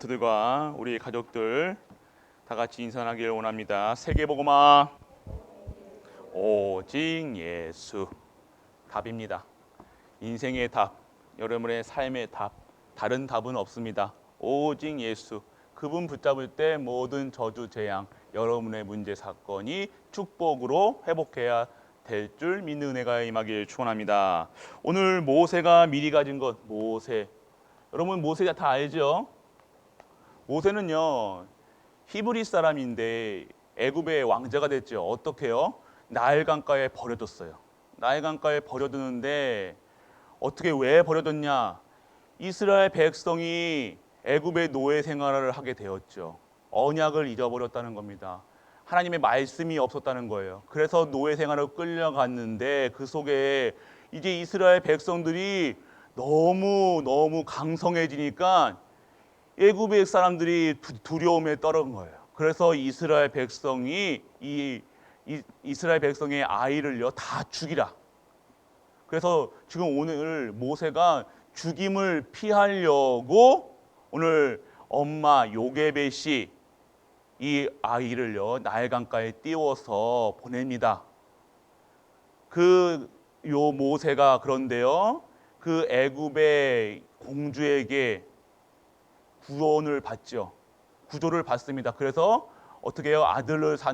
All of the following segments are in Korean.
들과 우리 가족들 다 같이 인사하길 원합니다. 세계복음화 오직 예수 답입니다. 인생의 답, 여러분의 삶의 답, 다른 답은 없습니다. 오직 예수. 그분 붙잡을 때 모든 저주 재앙, 여러분의 문제 사건이 축복으로 회복해야 될 줄 믿는 은혜가 임하길 축원합니다. 오늘 모세가 미리 가진 것, 모세. 여러분 모세 다 알죠? 모세는요 히브리 사람인데 애굽의 왕자가 됐죠. 어떻게요? 나일 강가에 버려졌어요. 나일 강가에 버려두는데 어떻게 왜 버려졌냐? 이스라엘 백성이 애굽의 노예 생활을 하게 되었죠. 언약을 잊어버렸다는 겁니다. 하나님의 말씀이 없었다는 거예요. 그래서 노예 생활을 끌려갔는데 그 속에 이제 이스라엘 백성들이 너무 강성해지니까 애굽의 사람들이 두려움에 떨은 거예요. 그래서 이스라엘 백성이 이스라엘 백성의 아이를요 다 죽이라. 그래서 지금 오늘 모세가 죽임을 피하려고 오늘 엄마 요게벳이 이 아이를요 나일강가에 띄워서 보냅니다. 요 모세가 그런데요 그 애굽의 공주에게 구원을 받죠. 구조를 받습니다. 그래서 어떻게 해요?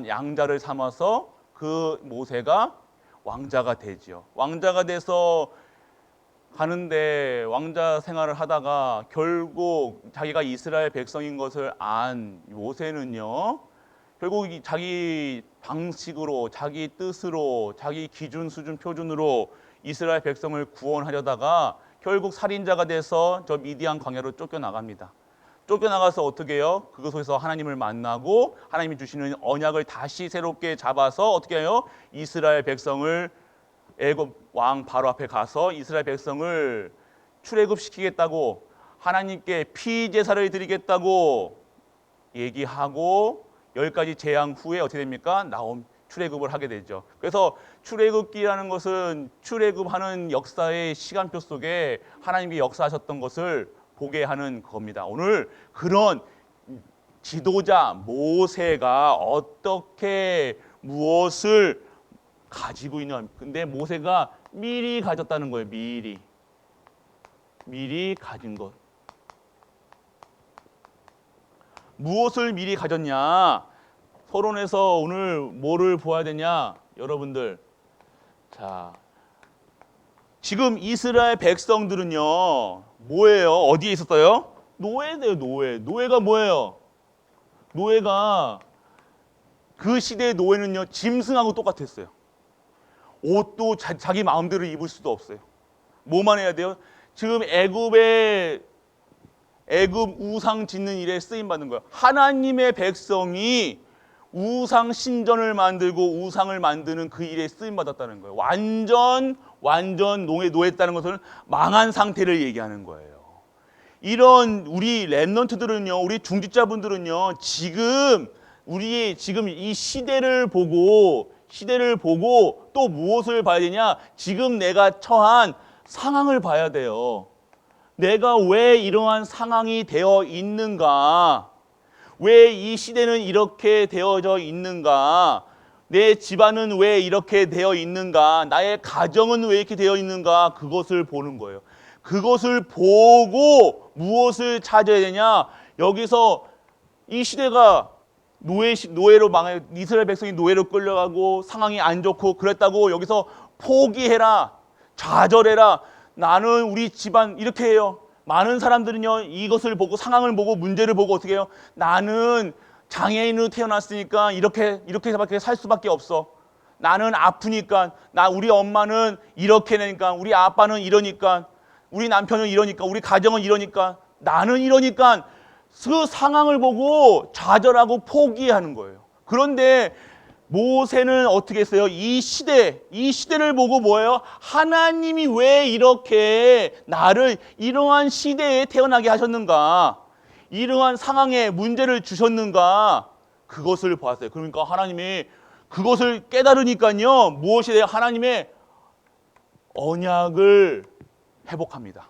양자를 삼아서 그 모세가 왕자가 되죠. 왕자가 돼서 가는데 왕자 생활을 하다가 결국 자기가 이스라엘 백성인 것을 안 모세는요. 결국 자기 방식으로, 자기 뜻으로, 자기 기준, 수준, 표준으로 이스라엘 백성을 구원하려다가 결국 살인자가 돼서 저 미디안 광야로 쫓겨나갑니다. 쫓겨나가서 어떻게 해요? 그곳에서 하나님을 만나고 하나님이 주시는 언약을 다시 새롭게 잡아서 어떻게 해요? 이스라엘 백성을 애굽 왕 바로 앞에 가서 이스라엘 백성을 출애굽시키겠다고 하나님께 피제사를 드리겠다고 얘기하고 10가지 재앙 후에 어떻게 됩니까? 출애굽을 하게 되죠. 그래서 출애굽기라는 것은 출애굽하는 역사의 시간표 속에 하나님이 역사하셨던 것을 보게 하는 겁니다. 오늘 그런 지도자 모세가 어떻게 무엇을 가지고 있냐. 근데 모세가 미리 가졌다는 거예요. 미리 가진 것. 무엇을 미리 가졌냐? 서론에서 오늘 뭐를 보아야 되냐? 여러분들. 자, 지금 이스라엘 백성들은요. 뭐예요? 어디에 있었어요? 노예예요, 노예. 노예가 뭐예요? 노예가 그 시대의 노예는요. 짐승하고 똑같았어요. 옷도 자기 마음대로 입을 수도 없어요. 뭐만 해야 돼요? 지금 애굽 우상 짓는 일에 쓰임 받는 거예요. 하나님의 백성이 우상 신전을 만들고 우상을 만드는 그 일에 쓰임 받았다는 거예요. 완전 노예했다는 것은 망한 상태를 얘기하는 거예요. 이런 우리 렘넌트들은요, 우리 중직자분들은요, 지금 이 시대를 보고 또 무엇을 봐야 되냐? 지금 내가 처한 상황을 봐야 돼요. 내가 왜 이러한 상황이 되어 있는가? 왜 이 시대는 이렇게 되어져 있는가? 내 집안은 왜 이렇게 되어 있는가? 나의 가정은 왜 이렇게 되어 있는가? 그것을 보는 거예요. 그것을 보고 무엇을 찾아야 되냐? 여기서 이 시대가 노예로 망해, 이스라엘 백성이 노예로 끌려가고 상황이 안 좋고 그랬다고 여기서 포기해라, 좌절해라. 나는 우리 집안 이렇게 해요. 많은 사람들은요 이것을 보고 상황을 보고 문제를 보고 어떻게 해요? 나는 장애인으로 태어났으니까 이렇게밖에 살 수밖에 없어. 나는 아프니까, 우리 엄마는 이렇게 되니까, 우리 아빠는 이러니까, 우리 남편은 이러니까, 우리 가정은 이러니까, 나는 이러니까 그 상황을 보고 좌절하고 포기하는 거예요. 그런데 모세는 어떻게 했어요? 이 시대를 보고 뭐예요? 하나님이 왜 이렇게 나를 이러한 시대에 태어나게 하셨는가? 이러한 상황에 문제를 주셨는가? 그것을 보았어요. 그러니까 하나님이 그것을 깨달으니까요. 무엇이 돼요? 하나님의 언약을 회복합니다.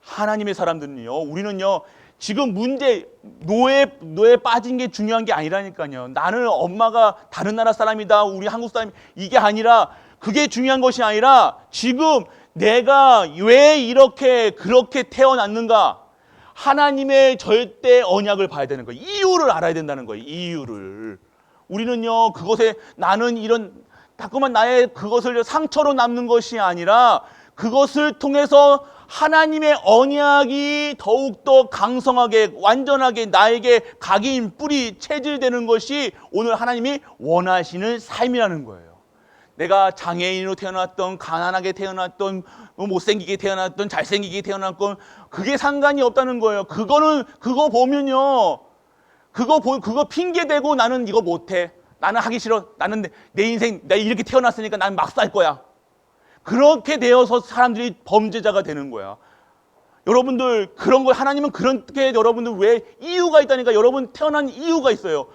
하나님의 사람들은요, 우리는요, 지금 문제 노예에 빠진 게 중요한 게 아니라니까요. 나는 엄마가 다른 나라 사람이다, 우리 한국 사람 이게 아니라 그게 중요한 것이 아니라 지금 내가 왜 이렇게 그렇게 태어났는가? 하나님의 절대 언약을 봐야 되는 거예요. 이유를 알아야 된다는 거예요. 이유를. 우리는요, 그것에 나는 이런 자꾸만 나의 그것을 상처로 남는 것이 아니라 그것을 통해서 하나님의 언약이 더욱더 강성하게 완전하게 나에게 각인 뿌리 체질되는 것이 오늘 하나님이 원하시는 삶이라는 거예요. 내가 장애인으로 태어났던 가난하게 태어났던 못생기게 태어났던 잘생기게 태어났건 그게 상관이 없다는 거예요. 그거 보면요, 그거 핑계 대고 나는 이거 못해, 나는 하기 싫어, 나는 내 인생 내가 이렇게 태어났으니까 나는 막 살 거야, 그렇게 되어서 사람들이 범죄자가 되는 거야. 여러분들 그런 거 하나님은 그렇게 여러분들 왜 이유가 있다니까. 여러분 태어난 이유가 있어요.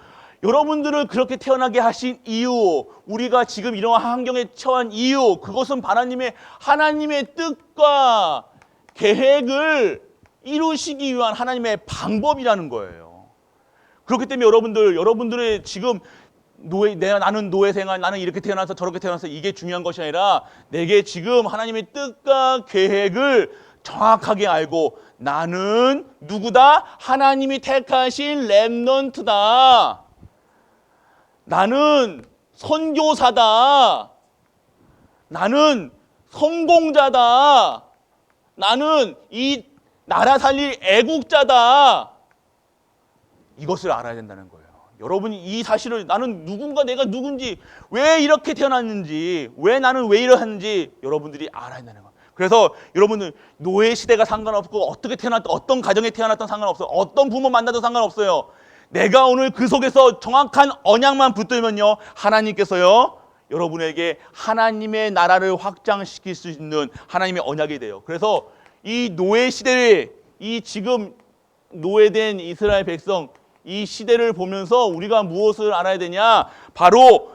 여러분들을 그렇게 태어나게 하신 이유, 우리가 지금 이러한 환경에 처한 이유, 그것은 하나님의 뜻과 계획을 이루시기 위한 하나님의 방법이라는 거예요. 그렇기 때문에 여러분들의 지금 나는 노예 생활, 나는 이렇게 태어나서 저렇게 태어나서 이게 중요한 것이 아니라 내게 지금 하나님의 뜻과 계획을 정확하게 알고 나는 누구다? 하나님이 택하신 렘넌트다. 나는 선교사다. 나는 성공자다. 나는 이 나라 살릴 애국자다. 이것을 알아야 된다는 거예요. 여러분이 이 사실을, 나는 내가 누군지, 왜 이렇게 태어났는지, 나는 왜 이러는지 여러분들이 알아야 된다는 거예요. 그래서 여러분들 노예 시대가 상관없고 어떻게 태어났든 어떤 가정에 태어났든 상관없어요. 어떤 부모 만나도 상관없어요. 내가 오늘 그 속에서 정확한 언약만 붙들면요, 하나님께서요 여러분에게 하나님의 나라를 확장시킬 수 있는 하나님의 언약이 돼요. 그래서 이 노예 시대에 이 지금 노예된 이스라엘 백성, 이 시대를 보면서 우리가 무엇을 알아야 되냐? 바로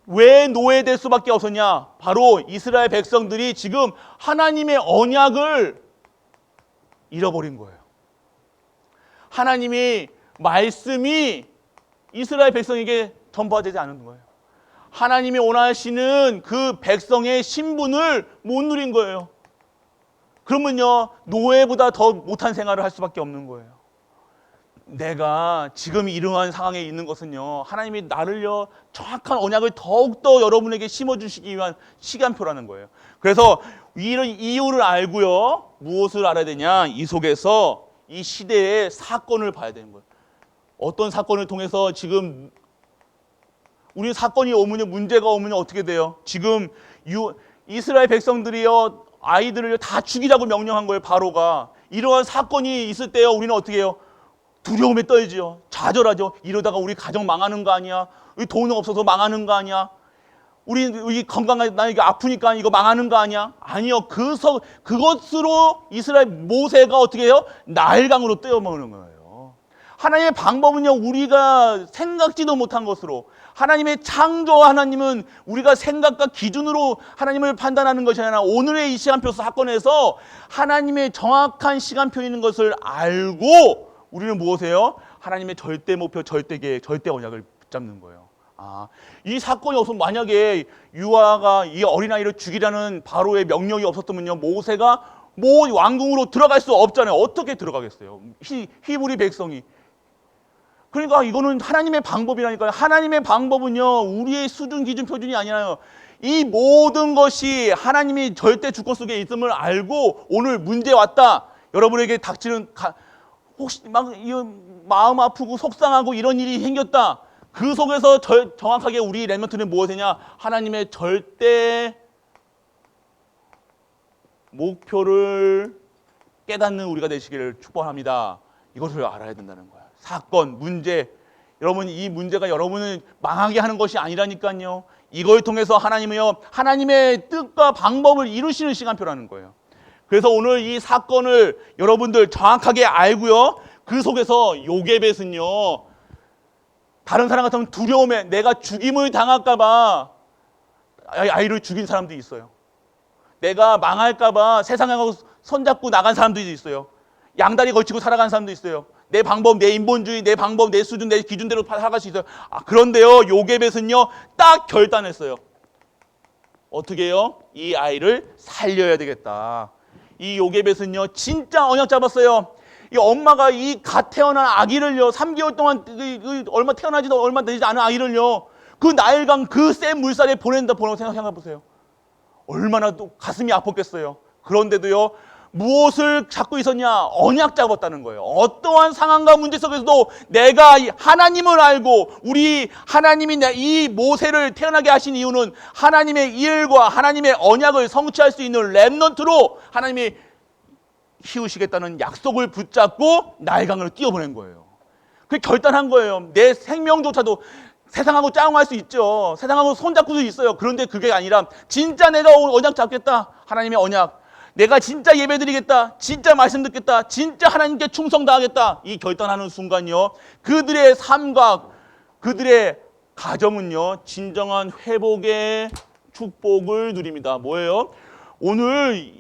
왜 노예될 수밖에 없었냐? 바로 이스라엘 백성들이 지금 하나님의 언약을 잃어버린 거예요. 하나님의 말씀이 이스라엘 백성에게 전파되지 않은 거예요. 하나님이 원하시는 그 백성의 신분을 못 누린 거예요. 그러면요, 노예보다 더 못한 생활을 할 수밖에 없는 거예요. 내가 지금 이러한 상황에 있는 것은요, 하나님이 나를요 정확한 언약을 더욱더 여러분에게 심어주시기 위한 시간표라는 거예요. 그래서 이런 이유를 알고요, 무엇을 알아야 되냐? 이 속에서 이 시대의 사건을 봐야 되는 거예요. 어떤 사건을 통해서 지금 우리 사건이 오면요, 문제가 오면요 어떻게 돼요? 지금 이스라엘 백성들이요 아이들을 다 죽이라고 명령한 거예요. 바로가. 이러한 사건이 있을 때요, 우리는 어떻게 해요? 두려움에 떨지요. 좌절하죠. 이러다가 우리 가정 망하는 거 아니야? 우리 돈 없어서 망하는 거 아니야? 우리 건강하게 나 이게 아프니까 이거 망하는 거 아니야? 아니요. 그것으로 이스라엘 모세가 어떻게 해요? 나일강으로 떼어먹는 거예요. 하나님의 방법은요, 우리가 생각지도 못한 것으로, 하나님의 창조, 하나님은 우리가 생각과 기준으로 하나님을 판단하는 것이 아니라 오늘의 이 시간표 사건에서 하나님의 정확한 시간표 있는 것을 알고 우리는 무엇이에요? 하나님의 절대 목표, 절대 계획, 절대 언약을 붙잡는 거예요. 이 사건이 없으면, 만약에 유아가 이 어린아이를 죽이라는 바로의 명령이 없었다면요, 모세가 왕궁으로 들어갈 수 없잖아요. 어떻게 들어가겠어요? 히브리 백성이. 그러니까 이거는 하나님의 방법이라니까요. 하나님의 방법은요, 우리의 수준, 기준, 표준이 아니라요. 이 모든 것이 하나님이 절대 주권 속에 있음을 알고 오늘 문제 왔다, 여러분에게 닥치는 혹시 마음 아프고 속상하고 이런 일이 생겼다. 그 속에서 정확하게 우리 렘넌트는 무엇이냐? 하나님의 절대 목표를 깨닫는 우리가 되시기를 축복합니다. 이것을 알아야 된다는 거야. 사건, 문제. 여러분, 이 문제가 여러분을 망하게 하는 것이 아니라니까요. 이걸 통해서 하나님의 뜻과 방법을 이루시는 시간표라는 거예요. 그래서 오늘 이 사건을 여러분들 정확하게 알고요, 그 속에서 요게벳은요, 다른 사람 같으면 두려움에 내가 죽임을 당할까 봐 아이를 죽인 사람도 있어요. 내가 망할까 봐 세상하고 손잡고 나간 사람들도 있어요. 양다리 걸치고 살아가는 사람도 있어요. 내 방법, 내 인본주의, 내 방법, 내 수준, 내 기준대로 살아갈 수 있어요. 그런데요, 요게벳은요, 딱 결단했어요. 어떻게 해요? 이 아이를 살려야 되겠다. 이 요게벳은요, 진짜 언약 잡았어요. 이 엄마가 이 갓 태어난 아기를요, 3개월 동안 얼마 태어나지도 얼마 되지 않은 아이를요, 그 나일강 그 센 물살에 보낸다고 생각해 보세요. 얼마나 또 가슴이 아팠겠어요. 그런데도요, 무엇을 잡고 있었냐? 언약 잡았다는 거예요. 어떠한 상황과 문제 속에서도 내가 하나님을 알고, 우리 하나님이 이 모세를 태어나게 하신 이유는 하나님의 일과 하나님의 언약을 성취할 수 있는 렘넌트로 하나님이 키우시겠다는 약속을 붙잡고 나일강을 띄워보낸 거예요. 그게 결단한 거예요. 내 생명조차도 세상하고 짜응할 수 있죠. 세상하고 손잡고 수 있어요. 그런데 그게 아니라 진짜 내가 언약 잡겠다. 하나님의 언약. 내가 진짜 예배드리겠다. 진짜 말씀 듣겠다. 진짜 하나님께 충성다하겠다. 이 결단하는 순간요, 그들의 삶과 그들의 가정은요, 진정한 회복의 축복을 누립니다. 뭐예요? 오늘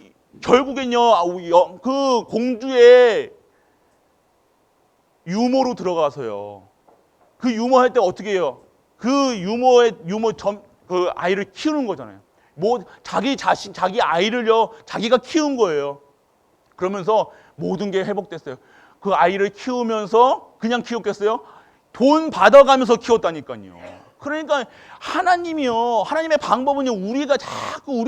결국엔요, 그 공주의 유모로 들어가서요, 그 유모할 때 어떻게 해요? 그 그 아이를 키우는 거잖아요. 자기 아이를요, 자기가 키운 거예요. 그러면서 모든 게 회복됐어요. 그 아이를 키우면서 그냥 키웠겠어요? 돈 받아가면서 키웠다니까요. 그러니까 하나님이요, 하나님의 방법은요, 우리가 자꾸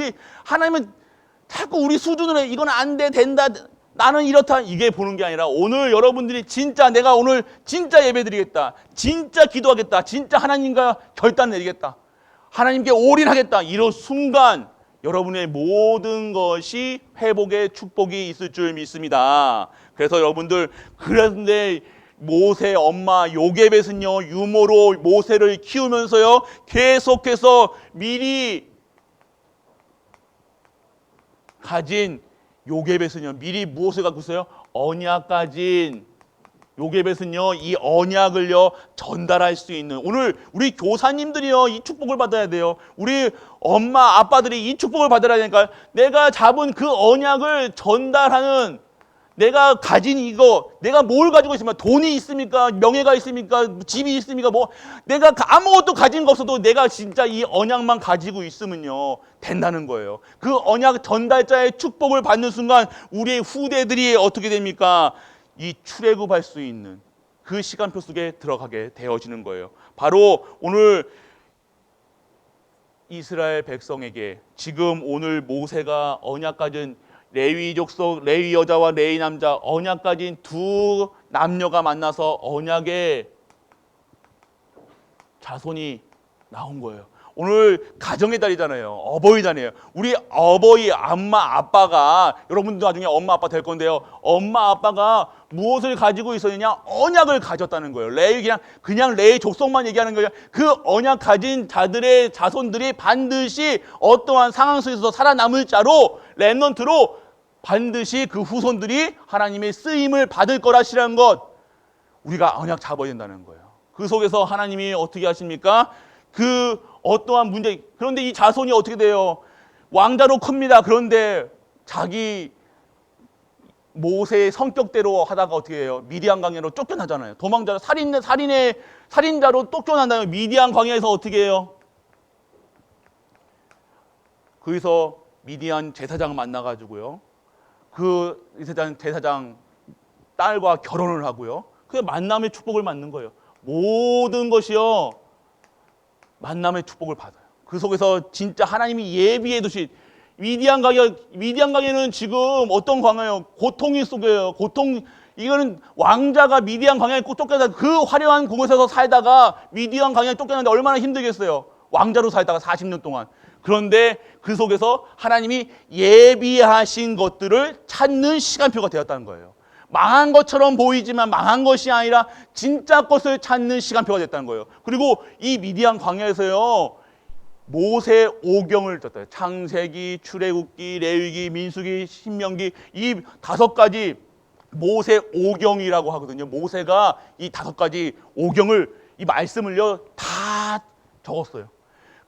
우리 수준으로 이건 안 돼, 된다, 나는 이렇다, 이게 보는 게 아니라 오늘 여러분들이 진짜 내가 오늘 진짜 예배드리겠다, 진짜 기도하겠다, 진짜 하나님과 결단 내리겠다, 하나님께 올인하겠다, 이런 순간 여러분의 모든 것이 회복의 축복이 있을 줄 믿습니다. 그래서 여러분들, 그런데 모세 엄마 요게벳은요, 유모로 모세를 키우면서요, 계속해서 미리 가진 요게벳은요, 미리 무엇을 갖고 있어요? 언약 가진 요게벳은요, 이 언약을요, 전달할 수 있는, 오늘 우리 교사님들이요, 이 축복을 받아야 돼요. 우리 엄마 아빠들이 이 축복을 받아야 되니까 내가 잡은 그 언약을 전달하는, 내가 가진 이거, 내가 뭘 가지고 있습니까? 돈이 있습니까? 명예가 있습니까? 집이 있습니까? 내가 아무것도 가진 거 없어도 내가 진짜 이 언약만 가지고 있으면요, 된다는 거예요. 그 언약 전달자의 축복을 받는 순간 우리의 후대들이 어떻게 됩니까? 이 출애굽할 수 있는 그 시간표 속에 들어가게 되어지는 거예요. 바로 오늘 이스라엘 백성에게 지금 오늘 모세가 언약 가진 레위 족속, 레위 여자와 레위 남자, 언약 가진 두 남녀가 만나서 언약의 자손이 나온 거예요. 오늘 가정의 달이잖아요. 어버이잖아요. 우리 어버이, 엄마, 아빠가, 여러분도 나중에 엄마, 아빠 될 건데요, 엄마, 아빠가 무엇을 가지고 있었느냐? 언약을 가졌다는 거예요. 그냥 레위 족속만 얘기하는 거예요. 그 언약 가진 자들의 자손들이 반드시 어떠한 상황 속에서 살아남을 자로, 렘넌트로 반드시 그 후손들이 하나님의 쓰임을 받을 거라시라는 것, 우리가 언약 잡아야 된다는 거예요. 그 속에서 하나님이 어떻게 하십니까? 그 어떠한 문제, 그런데 이 자손이 어떻게 돼요? 왕자로 큽니다. 그런데 자기 모세의 성격대로 하다가 어떻게 해요? 미디안 광야로 쫓겨나잖아요. 도망자, 살인자로 쫓겨난다요. 미디안 광야에서 어떻게 해요? 거기서 미디안 제사장 만나가지고요, 그 제사장 딸과 결혼을 하고요, 그 만남의 축복을 받는 거예요. 모든 것이요, 만남의 축복을 받아요. 그 속에서 진짜 하나님이 예비해 두신 미디안 광야는 지금 어떤 광야예요? 고통이 속에요. 이거는 왕자가 미디안 광야에 꼭 쫓겨나, 그 화려한 곳에서 살다가 미디안 광야에 쫓겨나는데 얼마나 힘들겠어요. 왕자로 살다가 40년 동안. 그런데 그 속에서 하나님이 예비하신 것들을 찾는 시간표가 되었다는 거예요. 망한 것처럼 보이지만 망한 것이 아니라 진짜 것을 찾는 시간표가 됐다는 거예요. 그리고 이 미디안 광야에서요, 모세 오경을 떴어요. 창세기, 출애굽기, 레위기, 민수기, 신명기, 이 5가지 모세 오경이라고 하거든요. 모세가 이 5가지 오경을, 이 말씀을요, 다 적었어요.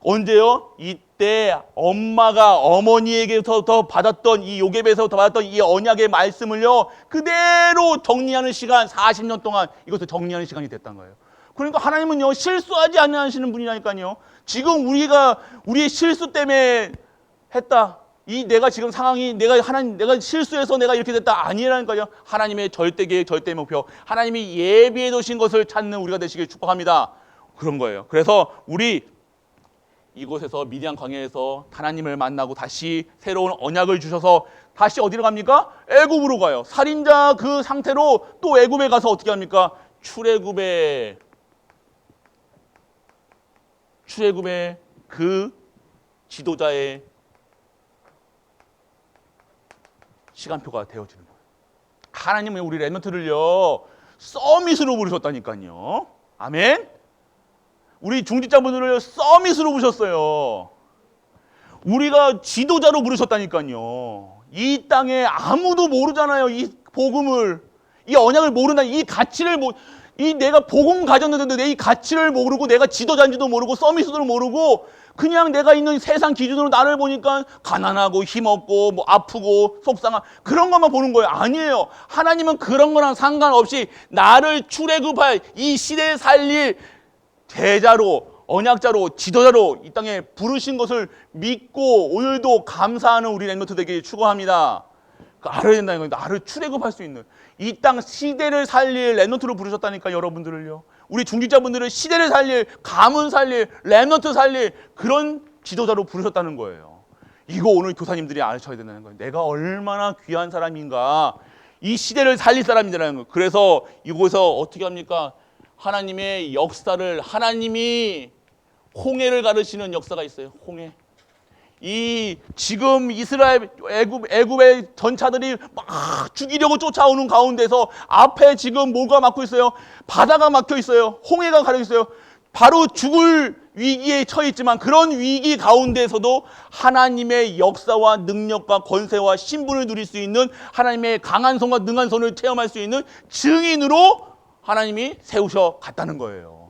언제요? 이때 엄마가 어머니에게서부터 받았던 이 요셉에서부터 받았던 이 언약의 말씀을요 그대로 정리하는 시간 40년 동안 이것을 정리하는 시간이 됐단 거예요. 그러니까 하나님은요 실수하지 않으시는 분이라니까요. 지금 우리가 우리의 실수 때문에 했다. 이 내가 지금 상황이 내가 실수해서 내가 이렇게 됐다 아니라니까요. 하나님의 절대 계획, 절대 목표, 하나님이 예비해 두신 것을 찾는 우리가 되시길 축복합니다. 그런 거예요. 그래서 우리 이곳에서 미디안 광야에서 하나님을 만나고 다시 새로운 언약을 주셔서 다시 어디로 갑니까? 애굽으로 가요. 살인자 그 상태로 또 애굽에 가서 어떻게 합니까? 출애굽의 그 지도자의 시간표가 되어지는 거예요. 하나님은 우리 렘넌트를요 서밋으로 부르셨다니까요. 아멘. 우리 중직자분들을 서밋으로 부르셨어요. 우리가 지도자로 부르셨다니까요. 이 땅에 아무도 모르잖아요. 이 복음을, 이 언약을 모른다. 이 가치를 내가 복음 가졌는데 내 이 가치를 모르고 내가 지도자인지도 모르고 서밋으로 모르고 그냥 내가 있는 세상 기준으로 나를 보니까 가난하고 힘없고 뭐 아프고 속상한 그런 것만 보는 거예요. 아니에요. 하나님은 그런 거랑 상관없이 나를 출애굽할 이 시대에 살릴 제자로, 언약자로, 지도자로 이 땅에 부르신 것을 믿고 오늘도 감사하는 우리 렘넌트 되기를 축원합니다. 알아야 된다는 거예요. 나를 출애굽할 수 있는 이 땅 시대를 살릴 렘넌트로 부르셨다니까 여러분들을요. 우리 중직자분들을 시대를 살릴, 가문 살릴, 렘넌트 살릴 그런 지도자로 부르셨다는 거예요. 이거 오늘 교사님들이 아셔야 된다는 거예요. 내가 얼마나 귀한 사람인가. 이 시대를 살릴 사람이라는 거예요. 그래서 이곳에서 어떻게 합니까? 하나님의 역사를 하나님이 홍해를 가르치는 역사가 있어요. 홍해. 이 지금 이스라엘 애굽의 전차들이 막 죽이려고 쫓아오는 가운데서 앞에 지금 뭐가 막고 있어요? 바다가 막혀 있어요. 홍해가 가려 있어요. 바로 죽을 위기에 처해 있지만 그런 위기 가운데서도 하나님의 역사와 능력과 권세와 신분을 누릴 수 있는 하나님의 강한 손과 능한 손을 체험할 수 있는 증인으로 하나님이 세우셔 갔다는 거예요.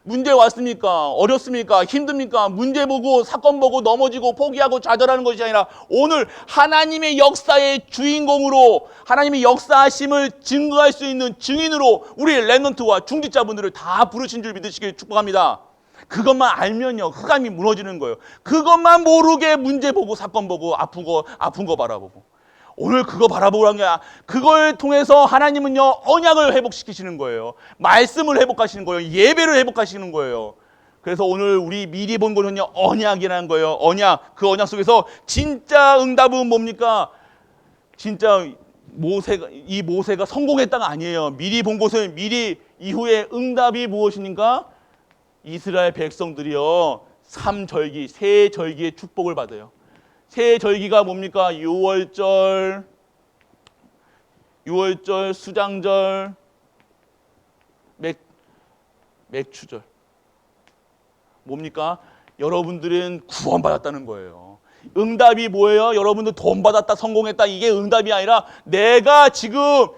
문제 왔습니까? 어렵습니까? 힘듭니까? 문제 보고 사건 보고 넘어지고 포기하고 좌절하는 것이 아니라 오늘 하나님의 역사의 주인공으로 하나님의 역사하심을 증거할 수 있는 증인으로 우리 렘넌트와 중직자분들을 다 부르신 줄 믿으시길 축복합니다. 그것만 알면요 흑암이 무너지는 거예요. 그것만 모르게 문제 보고 사건 보고 아픈 거 바라보고 오늘 그거 바라보고 한 게 아니라 그걸 통해서 하나님은요 언약을 회복시키시는 거예요. 말씀을 회복하시는 거예요. 예배를 회복하시는 거예요. 그래서 오늘 우리 미리 본 것은요 언약이라는 거예요. 언약. 그 언약 속에서 진짜 응답은 뭡니까? 진짜 모세가 성공했다가 아니에요. 미리 본 것은 미리 이후에 응답이 무엇입니까? 이스라엘 백성들이요 3절기, 세 절기의 축복을 받아요. 세 절기가 뭡니까? 유월절, 수장절, 맥추절. 뭡니까? 여러분들은 구원받았다는 거예요. 응답이 뭐예요? 여러분들 돈 받았다, 성공했다 이게 응답이 아니라 내가 지금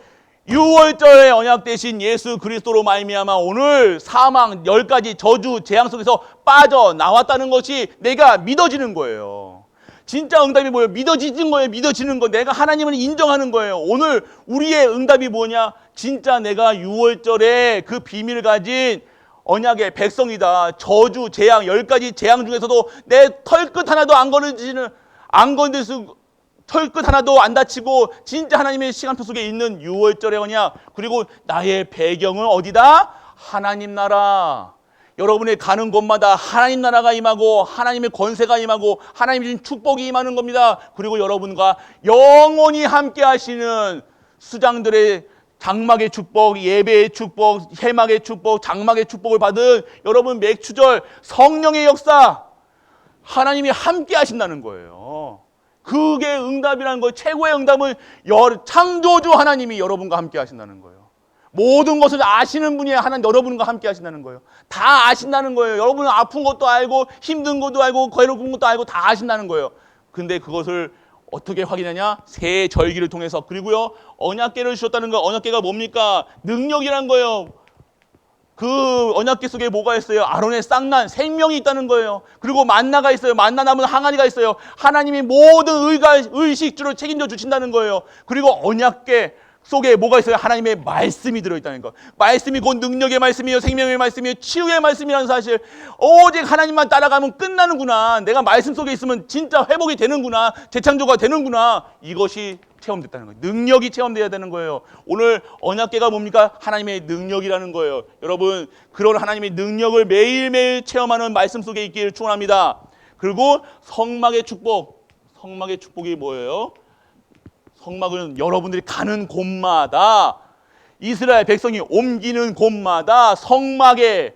6월절에 언약 대신 예수 그리스도로 말미암아 오늘 사망 10가지 저주 재앙 속에서 빠져나왔다는 것이 내가 믿어지는 거예요. 진짜 응답이 뭐예요? 믿어지는 거예요. 믿어지는 거. 내가 하나님을 인정하는 거예요. 오늘 우리의 응답이 뭐냐? 진짜 내가 6월절에 그 비밀을 가진 언약의 백성이다. 저주, 재앙, 10가지 재앙 중에서도 내 털끝 하나도 털끝 하나도 안 다치고 진짜 하나님의 시간표 속에 있는 6월절의 언약. 그리고 나의 배경은 어디다? 하나님 나라. 여러분이 가는 곳마다 하나님 나라가 임하고 하나님의 권세가 임하고 하나님이 주신 축복이 임하는 겁니다. 그리고 여러분과 영원히 함께 하시는 수장들의 장막의 축복, 예배의 축복, 해막의 축복, 장막의 축복을 받은 여러분 맥추절 성령의 역사 하나님이 함께 하신다는 거예요. 그게 응답이라는 거예요. 최고의 응답은 창조주 하나님이 여러분과 함께 하신다는 거예요. 모든 것을 아시는 분이 하나님 여러분과 함께 하신다는 거예요. 다 아신다는 거예요. 여러분은 아픈 것도 알고 힘든 것도 알고 괴로운 것도 알고 다 아신다는 거예요. 근데 그것을 어떻게 확인하냐? 새 절기를 통해서. 그리고요 언약궤를 주셨다는 거. 언약궤가 뭡니까? 능력이란 거예요. 그 언약궤 속에 뭐가 있어요? 아론의 쌍난, 생명이 있다는 거예요. 그리고 만나가 있어요. 만나 남은 항아리가 있어요. 하나님이 모든 의식주를 책임져 주신다는 거예요. 그리고 언약궤 속에 뭐가 있어요? 하나님의 말씀이 들어있다는 거. 말씀이 곧 능력의 말씀이에요. 생명의 말씀이에요. 치유의 말씀이라는 사실. 오직 하나님만 따라가면 끝나는구나. 내가 말씀 속에 있으면 진짜 회복이 되는구나. 재창조가 되는구나. 이것이 체험됐다는 거예요. 능력이 체험돼야 되는 거예요. 오늘 언약궤가 뭡니까? 하나님의 능력이라는 거예요. 여러분, 그런 하나님의 능력을 매일매일 체험하는 말씀 속에 있기를 축원합니다. 그리고 성막의 축복. 성막의 축복이 뭐예요? 성막은 여러분들이 가는 곳마다, 이스라엘 백성이 옮기는 곳마다 성막이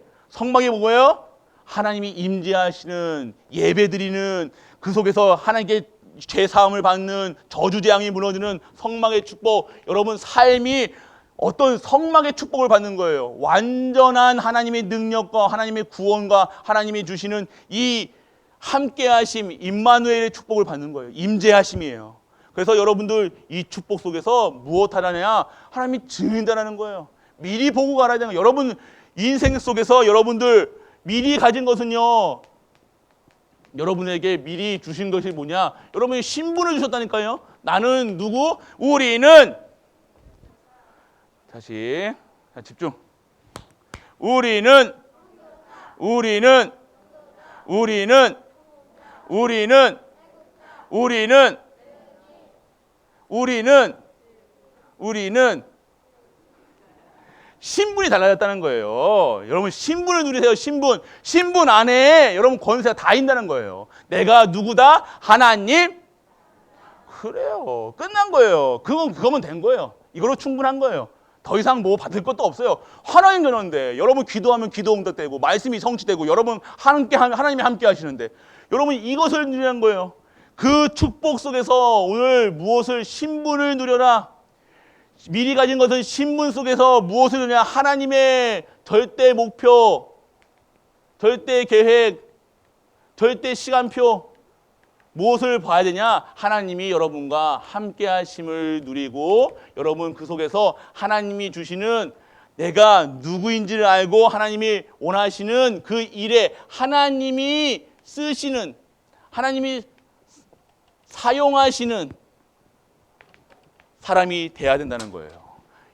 뭐예요? 하나님이 임재하시는, 예배드리는, 그 속에서 하나님께 죄사함을 받는, 저주재앙이 무너지는 성막의 축복. 여러분 삶이 어떤 성막의 축복을 받는 거예요. 완전한 하나님의 능력과 하나님의 구원과 하나님이 주시는 이 함께하심, 임마누엘의 축복을 받는 거예요. 임재하심이에요. 그래서 여러분들 이 축복 속에서 무엇 하라냐? 하나님이 증인다라는 거예요. 미리 보고 가야 되는 거예요. 여러분 인생 속에서 여러분들 미리 가진 것은요, 여러분에게 미리 주신 것이 뭐냐? 여러분이 신분을 주셨다니까요. 나는 누구? 우리는, 다시 집중. 우리는 신분이 달라졌다는 거예요. 여러분 신분을 누리세요. 신분 안에 여러분 권세가 다 있다는 거예요. 내가 누구다? 하나님. 그래요. 끝난 거예요. 그거면 된 거예요. 이걸로 충분한 거예요. 더 이상 뭐 받을 것도 없어요. 하나님 전화인데 여러분 기도하면 기도 응답되고 말씀이 성취되고 여러분 하나님이 함께 하시는데 여러분 이것을 누리는 거예요. 그 축복 속에서 오늘 무엇을 신분을 누려라. 미리 가진 것은 신분 속에서 무엇을 누리냐. 하나님의 절대 목표, 절대 계획, 절대 시간표. 무엇을 봐야 되냐? 하나님이 여러분과 함께 하심을 누리고 여러분 그 속에서 하나님이 주시는 내가 누구인지를 알고 하나님이 원하시는 그 일에 하나님이 쓰시는, 하나님이 사용하시는 사람이 돼야 된다는 거예요.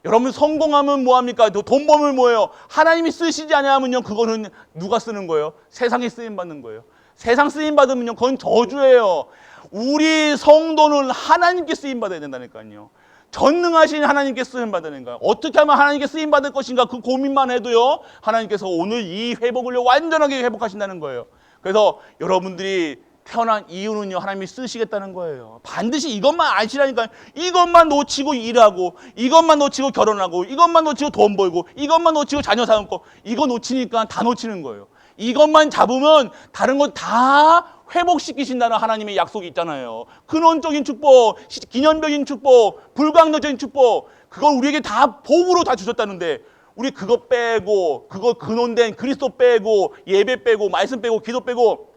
여러분 성공하면 뭐합니까? 돈 벌면 뭐예요? 하나님이 쓰시지 않으면요, 그거는 누가 쓰는 거예요? 세상에 쓰임받는 거예요. 세상 쓰임받으면요, 그건 저주예요. 우리 성도는 하나님께 쓰임받아야 된다니까요. 전능하신 하나님께 쓰임받는 거예요. 어떻게 하면 하나님께 쓰임받을 것인가 그 고민만 해도요, 하나님께서 오늘 이 회복을 완전하게 회복하신다는 거예요. 그래서 여러분들이 태어난 이유는요, 하나님이 쓰시겠다는 거예요. 반드시 이것만 아시라니까요. 이것만 놓치고 일하고, 이것만 놓치고 결혼하고, 이것만 놓치고 돈 벌고, 이것만 놓치고 자녀 삼고, 이거 놓치니까 다 놓치는 거예요. 이것만 잡으면 다른 것 다 회복시키신다는 하나님의 약속이 있잖아요. 근원적인 축복, 기념적인 축복, 불가항력적인 축복, 그걸 우리에게 다 복으로 다 주셨다는데 우리 그거 빼고, 그거 근원된 그리스도 빼고, 예배 빼고, 말씀 빼고, 기도 빼고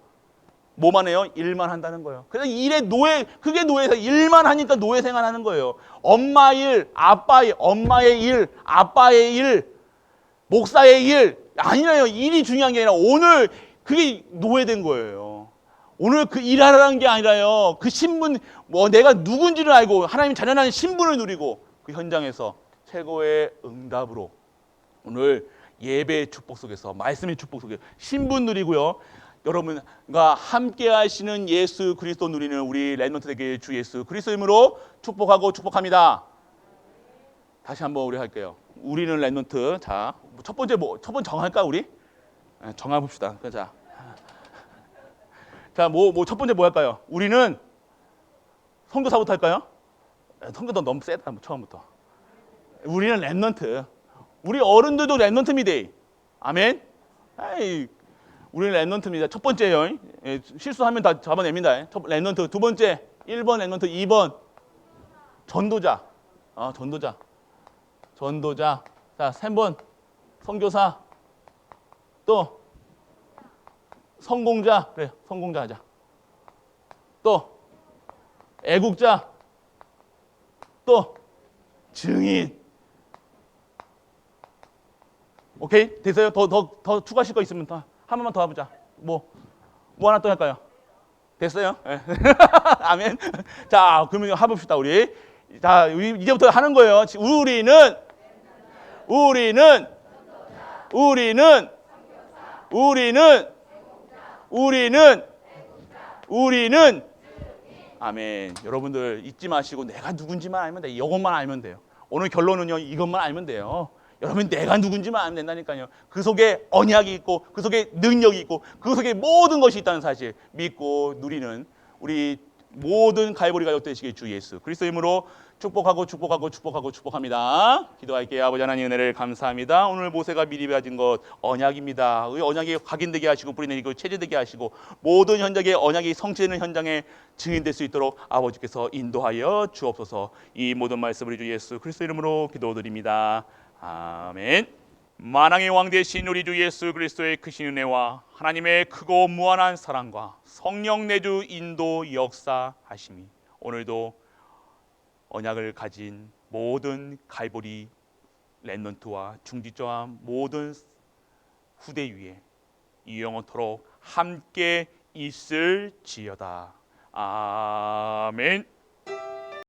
뭐만 해요? 일만 한다는 거예요. 그래서 일의 노예, 그게 노예에서 일만 하니까 노예 생활하는 거예요. 엄마 일, 아빠 일, 엄마의 일, 아빠의 일, 목사의 일 아니라요. 일이 중요한 게 아니라 오늘 그게 노예된 거예요. 오늘 그 일하라는 게 아니라요. 그 신분, 내가 누군지를 알고 하나님 자녀라는 신분을 누리고 그 현장에서 최고의 응답으로 오늘 예배의 축복 속에서 말씀의 축복 속에 신분 누리고요. 여러분과 함께 하시는 예수 그리스도 누리는 우리 랩넌트 되게 주 예수 그리스도 이름으로 축복하고 축복합니다. 다시 한번 우리 할게요. 우리는 랩넌트. 자, 첫 번째 정할까 우리? 네, 정해봅시다. 자, 첫 번째 뭐 할까요? 우리는 선교사부터 할까요? 선교도 너무 세다 처음부터. 우리는 랩넌트. 우리 어른들도 랩넌트입니다. 아멘. 아이, 우리는 랩넌트입니다. 첫 번째요. 실수하면 다 잡아냅니다. 랩넌트. 두 번째 1번 랩넌트. 2번 전도자. 전도자. 자, 3번 선교사. 또 성공자. 그래, 성공자 하자. 또 애국자. 또 증인. 오케이? 됐어요? 더 추가하실 거 있으면 한 번만 더 해보자. 뭐 하나 또 할까요? 됐어요? 네. 아멘. 자, 그러면 해봅시다, 우리. 자, 이제부터 하는 거예요. 우리는, 우리는, 우리는, 우리는, 우리는, 우리는, 아멘. 여러분들 잊지 마시고 내가 누군지만 알면 돼. 이것만 알면 돼요. 오늘 결론은요, 이것만 알면 돼요. 여러분 내가 누군지만 알면 된다니까요. 그 속에 언약이 있고 그 속에 능력이 있고 그 속에 모든 것이 있다는 사실 믿고 누리는 우리 모든 갈보리 가족 되시길 주 예수 그리스도의 이름으로 축복하고 축복하고 축복하고 축복합니다. 기도할게요. 아버지 하나님 은혜를 감사합니다. 오늘 모세가 미리 가진 것 언약입니다. 이 언약이 각인되게 하시고 뿌리내리고 체제되게 하시고 모든 현장에 언약이 성취되는 현장에 증인될 수 있도록 아버지께서 인도하여 주옵소서. 이 모든 말씀을 주 예수 그리스도 이름으로 기도드립니다. 아멘. 만왕의 왕 되신 우리 주 예수 그리스도의 크신 은혜와 하나님의 크고 무한한 사랑과 성령 내주 인도 역사하심이 오늘도 언약을 가진 모든 갈보리 렘넌트와 중직자와 모든 후대 위에 이 영원토록 함께 있을지어다. 아멘.